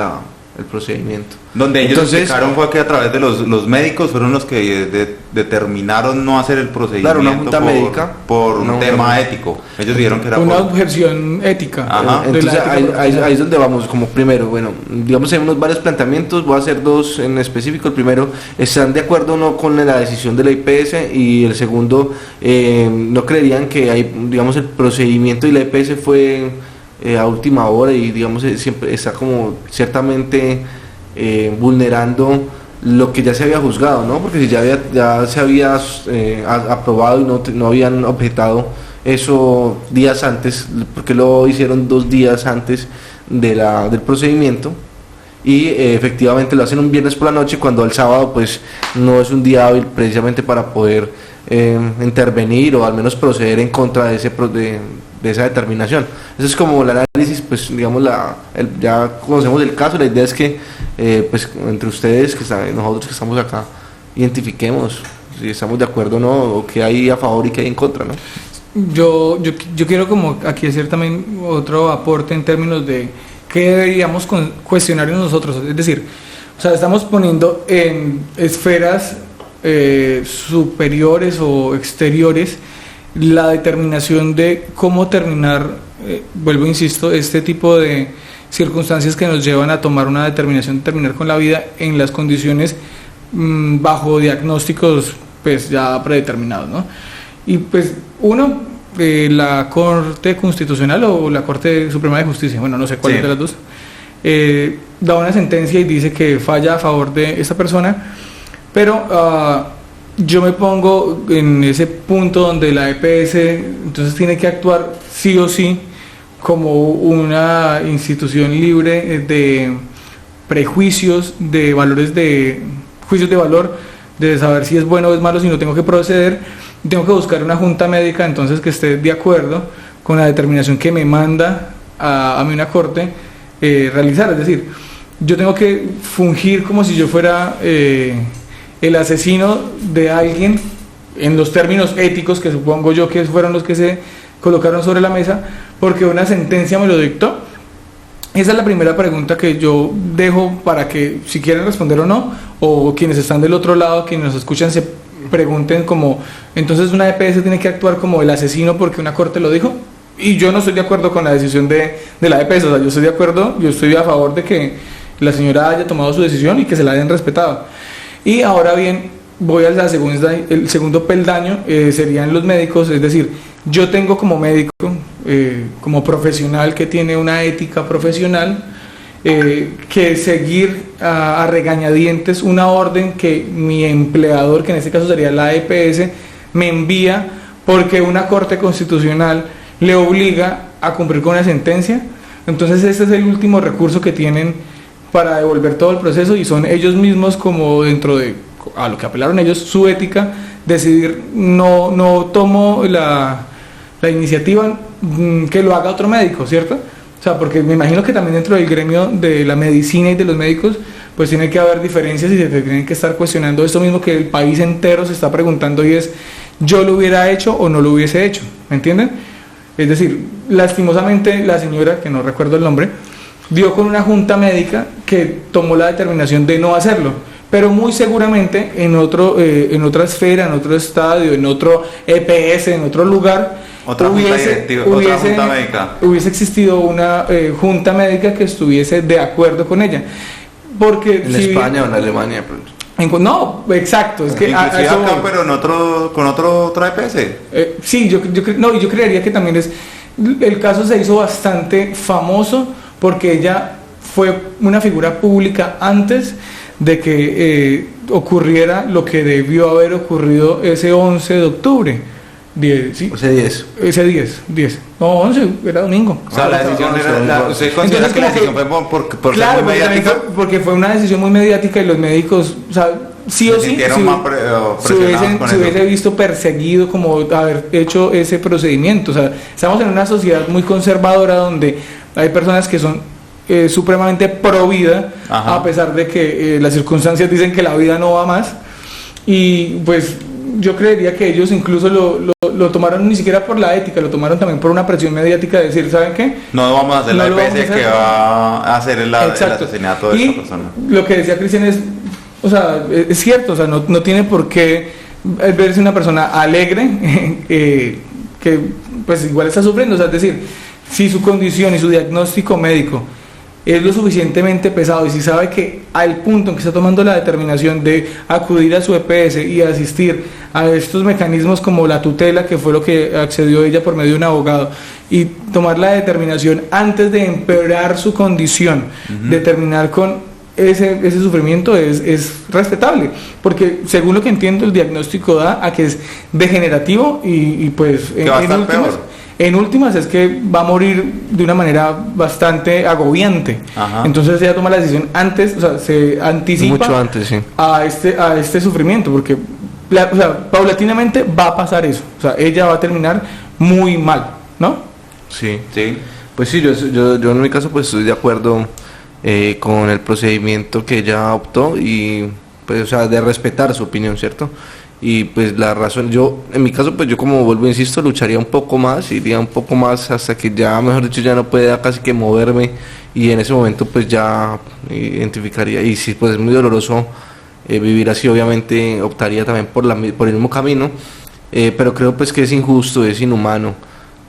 S2: el procedimiento.
S3: Donde ellos explicaron fue que a través de los médicos fueron los que determinaron no hacer el procedimiento.
S2: Claro, una junta médica.
S3: Por un tema ético. Ellos dijeron que era
S1: una objeción ética.
S2: Ajá. Entonces ahí es donde vamos, como primero, bueno, digamos hay varios planteamientos, voy a hacer dos en específico. El primero, ¿están de acuerdo o no con la decisión de la IPS? Y el segundo, ¿no creerían que digamos el procedimiento y la IPS fue a última hora y digamos siempre está como ciertamente vulnerando lo que ya se había juzgado, ¿no? Porque si ya se había aprobado y no habían objetado eso días antes, porque lo hicieron 2 días antes del procedimiento, y efectivamente lo hacen un viernes por la noche, cuando el sábado pues no es un día hábil precisamente para poder intervenir o al menos proceder en contra de esa determinación. Eso es como el análisis, pues digamos, ya conocemos el caso. La idea es que pues entre ustedes, nosotros que estamos acá, identifiquemos si estamos de acuerdo o no, o qué hay a favor y qué hay en contra, ¿no?
S1: Yo quiero como aquí hacer también otro aporte en términos de qué deberíamos cuestionar nosotros. Es decir, o sea, estamos poniendo en esferas superiores o exteriores la determinación de cómo terminar, vuelvo insisto, este tipo de circunstancias que nos llevan a tomar una determinación de terminar con la vida en las condiciones bajo diagnósticos pues ya predeterminados, ¿no? Y pues la Corte Constitucional o la Corte Suprema de Justicia, bueno, no sé cuál de las dos, da una sentencia y dice que falla a favor de esa persona, pero yo me pongo en ese punto donde la EPS entonces tiene que actuar sí o sí como una institución libre de prejuicios, de valores, de juicios de valor, de saber si es bueno o es malo, si no tengo que proceder, tengo que buscar una junta médica entonces que esté de acuerdo con la determinación que me manda a mí una corte realizar. Es decir, yo tengo que fungir como si yo fuera el asesino de alguien en los términos éticos que supongo yo que fueron los que se colocaron sobre la mesa, porque una sentencia me lo dictó. Esa es la primera pregunta que yo dejo para que, si quieren responder o no, o quienes están del otro lado, quienes nos escuchan, se pregunten como, entonces una EPS tiene que actuar como el asesino porque una corte lo dijo. Y yo no estoy de acuerdo con la decisión de la EPS, o sea, yo estoy a favor de que la señora haya tomado su decisión y que se la hayan respetado. Y ahora bien, voy al el segundo peldaño, serían los médicos. Es decir, yo tengo como médico, como profesional que tiene una ética profesional, que seguir a regañadientes una orden que mi empleador, que en este caso sería la EPS, me envía porque una corte constitucional le obliga a cumplir con una sentencia. Entonces este es el último recurso que tienen para devolver todo el proceso, y son ellos mismos, como dentro de a lo que apelaron ellos, su ética, decidir no tomo la iniciativa, que lo haga otro médico, ¿cierto? O sea, porque me imagino que también dentro del gremio de la medicina y de los médicos pues tiene que haber diferencias y se tienen que estar cuestionando esto mismo que el país entero se está preguntando, y es, ¿yo lo hubiera hecho o no lo hubiese hecho? ¿Me entienden? Es decir, lastimosamente la señora, que no recuerdo el nombre, dio con una junta médica que tomó la determinación de no hacerlo, pero muy seguramente en otra esfera, en otro estadio, en otro EPS, en otro lugar, hubiese existido una junta médica que estuviese de acuerdo con ella. Porque
S2: en España o en Alemania,
S1: no, exacto, es que
S3: inclusive acá, pero con otra EPS.
S1: Sí, yo creería que también el caso se hizo bastante famoso porque ella fue una figura pública antes de que ocurriera lo que debió haber ocurrido ese 11 de octubre. 10, ¿sí? Ese 10. No, 11, era domingo.
S3: O sea, la decisión era... ¿Usted considera que la decisión fue por
S1: claro,
S3: ser muy mediática?
S1: Porque fue una decisión muy mediática y los médicos, o sea, sí o sí, se hubiese visto perseguido como haber hecho ese procedimiento. O sea, estamos en una sociedad muy conservadora donde hay personas que son supremamente pro vida, a pesar de que las circunstancias dicen que la vida no va más. Y pues yo creería que ellos incluso lo tomaron ni siquiera por la ética, lo tomaron también por una presión mediática de decir, ¿saben qué?
S3: No vamos a hacer la EPS que va a hacer el asesinato de esta persona.
S1: Lo que decía Cristian es, o sea, es cierto, o sea, no tiene por qué verse una persona alegre que pues igual está sufriendo, o sea, es decir, si su condición y su diagnóstico médico es lo suficientemente pesado y si sabe que al punto en que está tomando la determinación de acudir a su EPS y asistir a estos mecanismos como la tutela, que fue lo que accedió ella por medio de un abogado, y tomar la determinación antes de empeorar su condición, de terminar con ese sufrimiento es respetable, porque según lo que entiendo el diagnóstico da a que es degenerativo y pues en últimas es que va a morir de una manera bastante agobiante. Entonces ella toma la decisión antes, o sea, se anticipa
S2: mucho antes, sí,
S1: a este sufrimiento, porque o sea, paulatinamente va a pasar eso, o sea, ella va a terminar muy mal, ¿no?
S2: Sí. Pues sí, yo en mi caso pues estoy de acuerdo con el procedimiento que ella optó y pues, o sea, de respetar su opinión, ¿cierto? Y pues la razón, en mi caso pues yo, como vuelvo, insisto, lucharía un poco más, iría un poco más hasta que ya, mejor dicho, ya no pueda casi que moverme, y en ese momento pues ya identificaría, y si pues es muy doloroso vivir así, obviamente optaría también por el mismo camino, pero creo pues que es injusto, es inhumano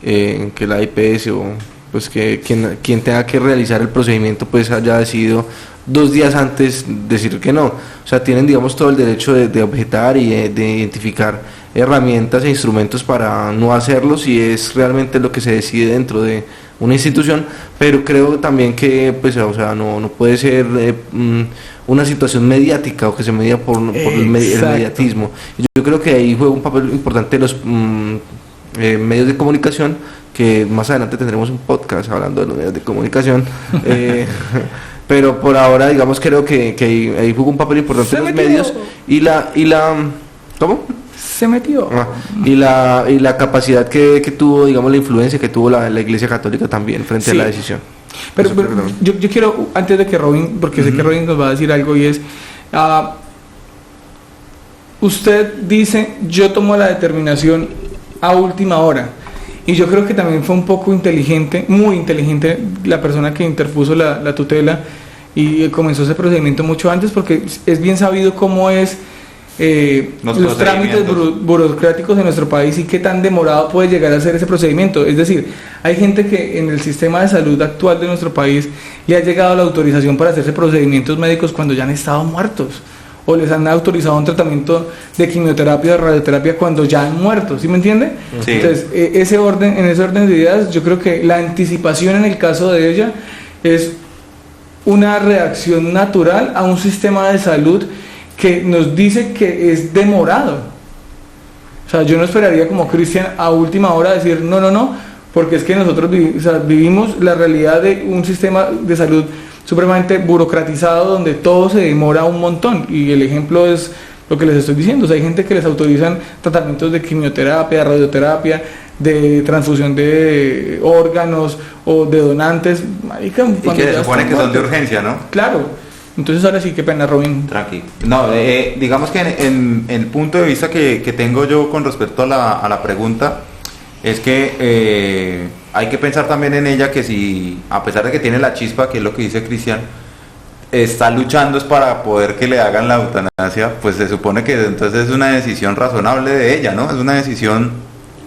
S2: que la IPS o pues que quien tenga que realizar el procedimiento pues haya decidido 2 días antes decir que no. O sea, tienen, digamos, todo el derecho de objetar y de identificar herramientas e instrumentos para no hacerlo si es realmente lo que se decide dentro de una institución, pero creo también que pues, o sea, no puede ser una situación mediática o que se media por el mediatismo. Yo creo que ahí juega un papel importante los medios de comunicación, que más adelante tendremos un podcast hablando de los medios de comunicación. Pero por ahora, digamos, creo que ahí jugó un papel importante los medios y la ¿cómo?
S1: Se metió.
S2: Y la capacidad que tuvo, digamos, la influencia que tuvo la Iglesia Católica también frente a la decisión.
S1: Pero yo quiero, antes de que Robin, porque sé que Robin nos va a decir algo, y es, usted dice, yo tomo la determinación a última hora. Y yo creo que también fue un poco inteligente, muy inteligente, la persona que interpuso la tutela y comenzó ese procedimiento mucho antes, porque es bien sabido cómo es los trámites burocráticos en nuestro país y qué tan demorado puede llegar a ser ese procedimiento. Es decir, hay gente que en el sistema de salud actual de nuestro país le ha llegado la autorización para hacerse procedimientos médicos cuando ya han estado muertos, o les han autorizado un tratamiento de quimioterapia o radioterapia cuando ya han muerto, ¿sí me entiende? Sí. Entonces, en ese orden de ideas, yo creo que la anticipación en el caso de ella es una reacción natural a un sistema de salud que nos dice que es demorado. O sea, yo no esperaría como Cristian a última hora decir no, porque es que nosotros vivimos la realidad de un sistema de salud supremamente burocratizado donde todo se demora un montón, y el ejemplo es lo que les estoy diciendo. O sea, hay gente que les autorizan tratamientos de quimioterapia, radioterapia, de transfusión de órganos o de donantes, marica,
S3: y que se supone que son de urgencia, ¿no?
S1: Claro. Entonces ahora sí, qué pena, Robin.
S3: Tranquilo. No, digamos que en el punto de vista que tengo yo con respecto a la pregunta es que hay que pensar también en ella, que si, a pesar de que tiene la chispa, que es lo que dice Cristian, está luchando es para poder que le hagan la eutanasia, pues se supone que entonces es una decisión razonable de ella, ¿no? Es una decisión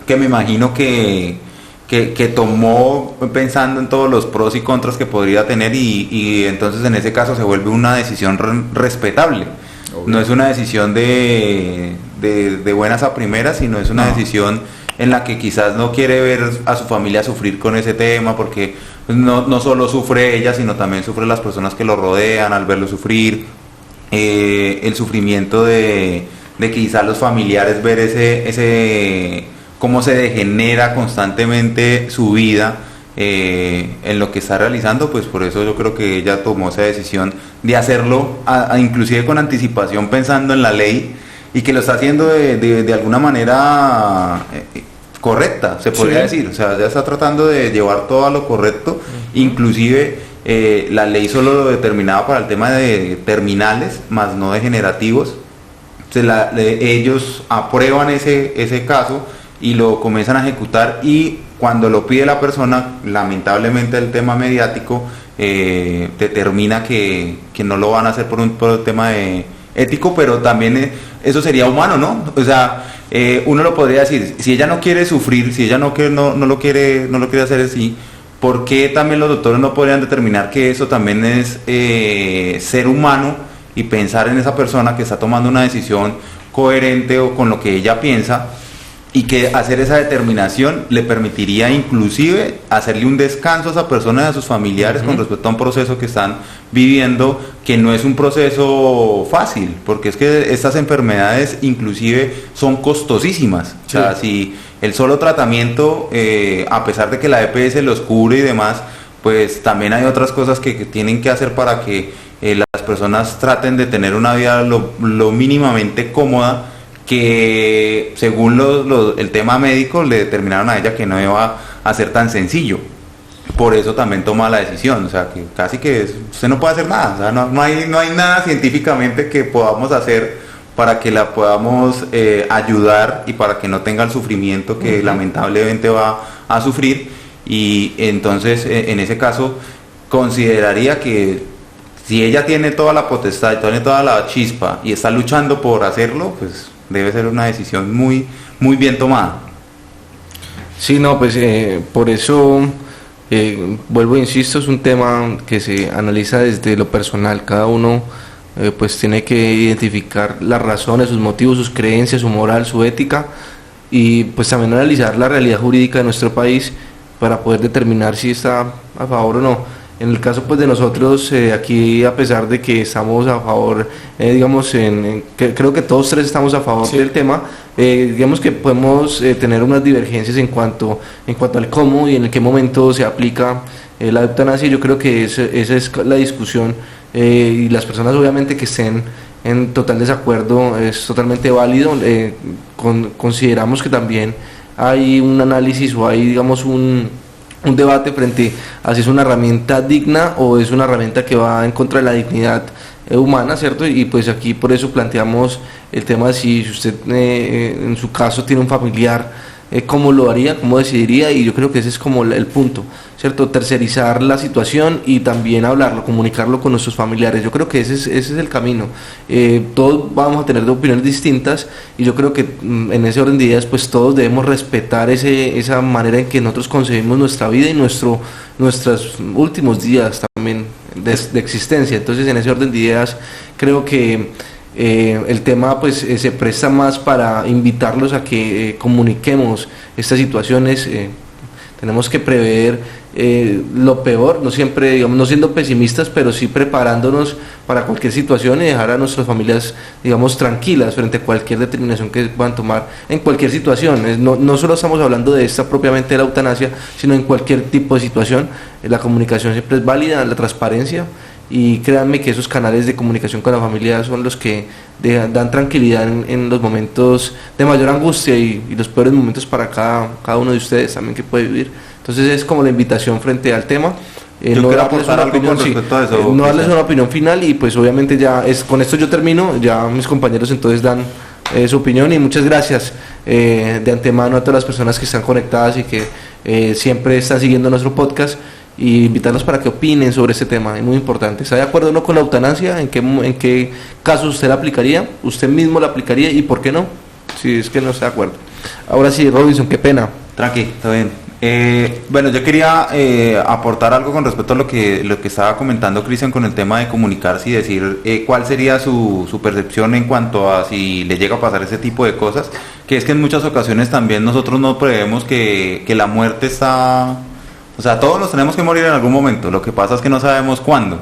S3: que me imagino que tomó pensando en todos los pros y contras que podría tener, y entonces en ese caso se vuelve una decisión respetable. No es una decisión de buenas a primeras, sino es una decisión en la que quizás no quiere ver a su familia sufrir con ese tema, porque pues, no solo sufre ella, sino también sufren las personas que lo rodean al verlo sufrir, el sufrimiento de quizás los familiares ver ese cómo se degenera constantemente su vida en lo que está realizando. Pues por eso yo creo que ella tomó esa decisión de hacerlo inclusive con anticipación, pensando en la ley, y que lo está haciendo de alguna manera correcta, se podría decir. O sea, ya está tratando de llevar todo a lo correcto. Inclusive la ley solo lo determinaba para el tema de terminales, más no degenerativos. Ellos aprueban ese caso y lo comienzan a ejecutar, y cuando lo pide la persona, lamentablemente el tema mediático determina que no lo van a hacer por un tema ético, pero también eso sería humano, ¿no? O sea, uno lo podría decir, si ella no quiere sufrir, si ella no lo quiere hacer así, ¿por qué también los doctores no podrían determinar que eso también es ser humano y pensar en esa persona que está tomando una decisión coherente o con lo que ella piensa, y que hacer esa determinación le permitiría inclusive hacerle un descanso a esa persona y a sus familiares con respecto a un proceso que están viviendo, que no es un proceso fácil, porque es que estas enfermedades inclusive son costosísimas. Sí. O sea, si el solo tratamiento, a pesar de que la EPS los cubre y demás, pues también hay otras cosas que tienen que hacer para que las personas traten de tener una vida lo mínimamente cómoda, que según el tema médico le determinaron a ella que no iba a ser tan sencillo. Por eso también toma la decisión. O sea, que casi que usted no puede hacer nada. O sea, no hay nada científicamente que podamos hacer para que la podamos ayudar y para que no tenga el sufrimiento que lamentablemente va a sufrir. Y entonces en ese caso consideraría que si ella tiene toda la potestad, tiene toda la chispa y está luchando por hacerlo, pues debe ser una decisión muy, muy bien tomada.
S2: Sí, no, pues por eso vuelvo e insisto, es un tema que se analiza desde lo personal. Cada uno pues tiene que identificar las razones, sus motivos, sus creencias, su moral, su ética, y pues también analizar la realidad jurídica de nuestro país para poder determinar si está a favor o no. En el caso pues de nosotros, aquí, a pesar de que estamos a favor, digamos, creo que todos tres estamos a favor del tema, digamos que podemos tener unas divergencias en cuanto al cómo y en qué momento se aplica la eutanasia. Yo creo que esa es la discusión, y las personas obviamente que estén en total desacuerdo es totalmente válido. Consideramos que también hay un análisis o hay, digamos, un debate frente a si es una herramienta digna o es una herramienta que va en contra de la dignidad humana, ¿cierto? Y pues aquí por eso planteamos el tema de si usted en su caso tiene un familiar, cómo lo haría, cómo decidiría, y yo creo que ese es como el punto, ¿cierto? Tercerizar la situación y también hablarlo, comunicarlo con nuestros familiares. Yo creo que ese es el camino. Todos vamos a tener opiniones distintas, y yo creo que en ese orden de ideas pues todos debemos respetar esa manera en que nosotros concebimos nuestra vida y nuestros últimos días también de existencia. Entonces, en ese orden de ideas creo que el tema pues se presta más para invitarlos a que comuniquemos estas situaciones. Tenemos que prever lo peor, no siempre, digamos, no siendo pesimistas, pero sí preparándonos para cualquier situación y dejar a nuestras familias, digamos, tranquilas frente a cualquier determinación que puedan tomar en cualquier situación. No solo estamos hablando de esta propiamente de la eutanasia, sino en cualquier tipo de situación. La comunicación siempre es válida, la transparencia, y créanme que esos canales de comunicación con la familia son los que dan tranquilidad en los momentos de mayor angustia y los peores momentos para cada uno de ustedes también que puede vivir. Entonces es como la invitación frente al tema. No darles una opinión, no darles una opinión final, y pues obviamente con esto yo termino. Ya mis compañeros entonces dan su opinión, y muchas gracias de antemano a todas las personas que están conectadas y que siempre están siguiendo nuestro podcast, y invitarlos para que opinen sobre este tema. Es muy importante. ¿Está de acuerdo o no con la eutanasia? ¿En qué casos usted la aplicaría? ¿Usted mismo la aplicaría? ¿Y por qué no? Si es que no está de acuerdo. Ahora sí, Robinson, qué pena.
S3: Tranqui, está bien. Bueno, yo quería aportar algo con respecto a lo que estaba comentando Cristian con el tema de comunicarse y decir cuál sería su percepción en cuanto a si le llega a pasar ese tipo de cosas, que es que en muchas ocasiones también nosotros no prevemos que la muerte está... O sea, todos nos tenemos que morir en algún momento, lo que pasa es que no sabemos cuándo.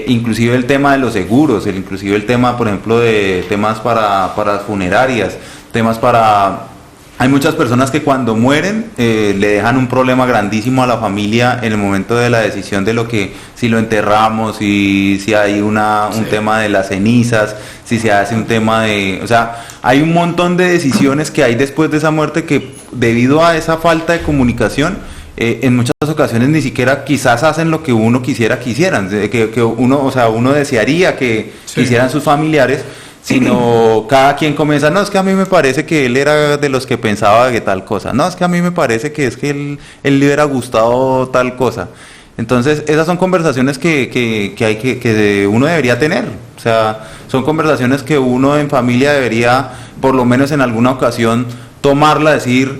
S3: Inclusive el tema de los seguros, inclusive el tema, por ejemplo, de temas para las funerarias, temas para... Hay muchas personas que cuando mueren le dejan un problema grandísimo a la familia en el momento de la decisión de lo que, si lo enterramos, si hay un tema de las cenizas, si se hace un tema de... O sea, hay un montón de decisiones que hay después de esa muerte que debido a esa falta de comunicación, en muchas ocasiones ni siquiera quizás hacen lo que uno quisieran, que uno desearía que hicieran sus familiares, sino cada quien comienza, no, es que a mí me parece que él era de los que pensaba que tal cosa, no, es que a mí me parece que es que él le hubiera gustado tal cosa. Entonces, esas son conversaciones que uno debería tener, o sea, son conversaciones que uno en familia debería, por lo menos en alguna ocasión, tomarla, decir,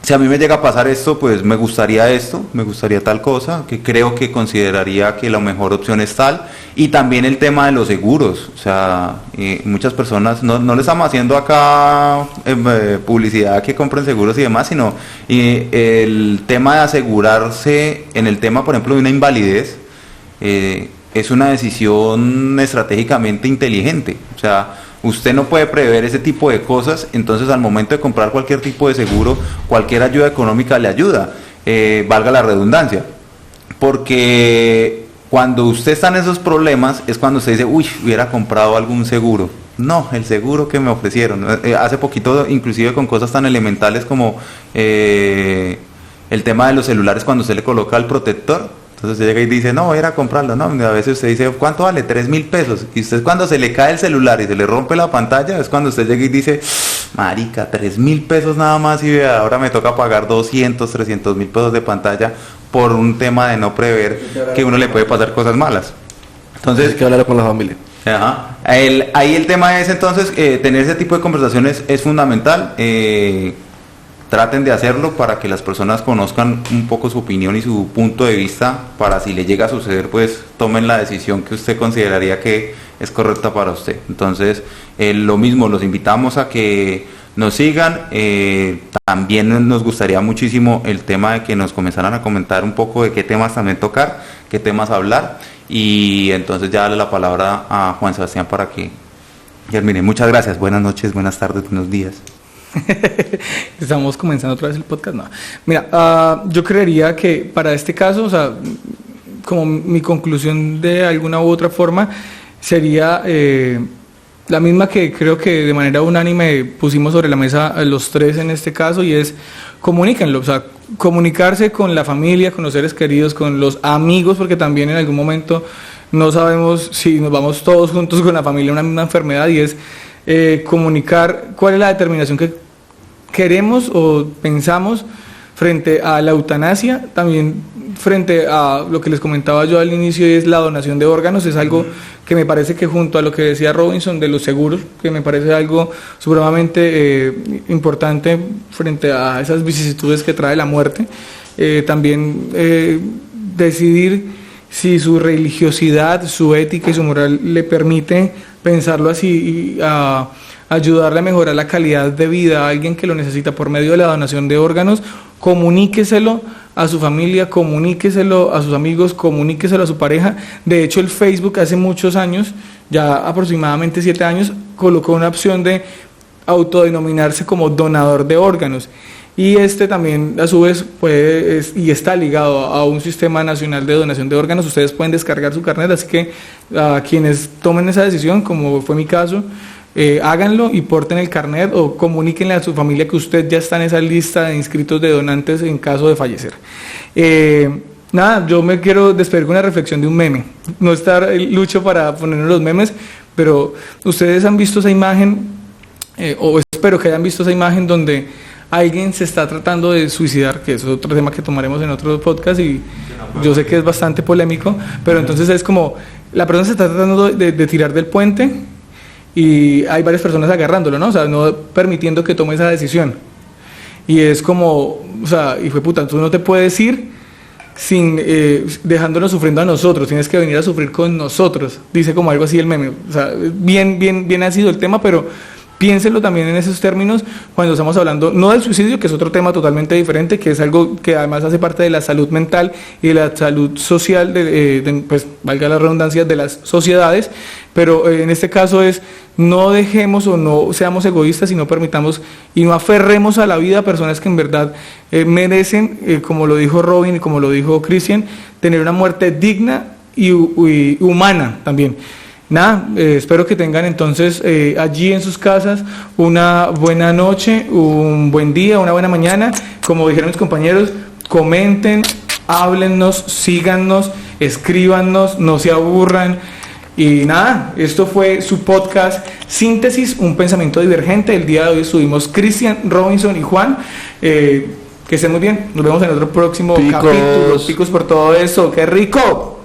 S3: si a mí me llega a pasar esto, pues me gustaría tal cosa, que creo que consideraría que la mejor opción es tal, y también el tema de los seguros, o sea, muchas personas, no le estamos haciendo acá publicidad que compren seguros y demás, sino el tema de asegurarse en el tema, por ejemplo, de una invalidez, es una decisión estratégicamente inteligente, o sea, usted no puede prever ese tipo de cosas, entonces al momento de comprar cualquier tipo de seguro, cualquier ayuda económica le ayuda, valga la redundancia, porque cuando usted está en esos problemas es cuando usted dice, uy, hubiera comprado algún seguro. No, el seguro que me ofrecieron, hace poquito inclusive con cosas tan elementales como el tema de los celulares cuando usted le coloca el protector. Entonces usted llega y dice, no, voy a ir a comprarlo, ¿no? A veces usted dice, ¿cuánto vale? 3.000 pesos. Y usted cuando se le cae el celular y se le rompe la pantalla, es cuando usted llega y dice, marica, 3.000 pesos nada más y ahora me toca pagar 200, 300.000 pesos de pantalla por un tema de no prever que uno le puede pasar cosas malas. Entonces,
S2: hay que hablar con la familia.
S3: Ajá. Ahí el tema es entonces, tener ese tipo de conversaciones es fundamental. Traten de hacerlo para que las personas conozcan un poco su opinión y su punto de vista, para si le llega a suceder, pues tomen la decisión que usted consideraría que es correcta para usted. Entonces, lo mismo, los invitamos a que nos sigan. También nos gustaría muchísimo el tema de que nos comenzaran a comentar un poco de qué temas también tocar, qué temas hablar, y entonces ya darle la palabra a Juan Sebastián para que termine. Muchas gracias, buenas noches, buenas tardes, buenos días.
S1: Estamos comenzando otra vez el podcast. No. Mira, yo creería que para este caso, o sea, como mi conclusión de alguna u otra forma sería la misma que creo que de manera unánime pusimos sobre la mesa los tres en este caso, y es comuníquenlo, o sea, comunicarse con la familia, con los seres queridos, con los amigos, porque también en algún momento no sabemos si nos vamos todos juntos con la familia a una misma enfermedad, y es comunicar cuál es la determinación que queremos o pensamos frente a la eutanasia, también frente a lo que les comentaba yo al inicio, y es la donación de órganos. Es algo que me parece que, junto a lo que decía Robinson de los seguros, que me parece algo supremamente importante frente a esas vicisitudes que trae la muerte, también decidir si su religiosidad, su ética y su moral le permite pensarlo así, y ayudarle a mejorar la calidad de vida a alguien que lo necesita por medio de la donación de órganos. Comuníqueselo a su familia, comuníqueselo a sus amigos, comuníqueselo a su pareja. De hecho, el Facebook hace muchos años, ya aproximadamente 7 años, colocó una opción de autodenominarse como donador de órganos, y este también a su vez puede y está ligado a un sistema nacional de donación de órganos. Ustedes pueden descargar su carnet, así que a quienes tomen esa decisión, como fue mi caso, háganlo y porten el carnet, o comuníquenle a su familia que usted ya está en esa lista de inscritos de donantes en caso de fallecer. Nada, yo me quiero despedir con una reflexión de un meme. No está Lucho para ponernos los memes, pero ustedes han visto esa imagen, o espero que hayan visto esa imagen donde alguien se está tratando de suicidar, que eso es otro tema que tomaremos en otro podcast, y yo sé que es bastante polémico, pero entonces es como la persona se está tratando de tirar del puente, y hay varias personas agarrándolo, ¿no? O sea, no permitiendo que tome esa decisión. y es como, o sea, hijo de puta, tú no te puedes ir sin dejándonos sufriendo a nosotros, tienes que venir a sufrir con nosotros, dice como algo así el meme. O sea, bien ha sido el tema, pero piénsenlo también en esos términos cuando estamos hablando no del suicidio, que es otro tema totalmente diferente, que es algo que además hace parte de la salud mental y de la salud social, pues valga la redundancia, de las sociedades, pero en este caso es no dejemos o no seamos egoístas y no permitamos y no aferremos a la vida a personas que en verdad merecen, como lo dijo Robin y como lo dijo Cristian, tener una muerte digna y humana también. Nada, espero que tengan entonces allí en sus casas una buena noche, un buen día, una buena mañana. Como dijeron mis compañeros, comenten, háblennos, síganos, escríbanos, no se aburran. Y nada, esto fue su podcast Síntesis, un pensamiento divergente. El día de hoy estuvimos Cristian, Robinson y Juan. Que estén muy bien, nos vemos en otro próximo capítulo. Picos por todo eso, ¡qué rico!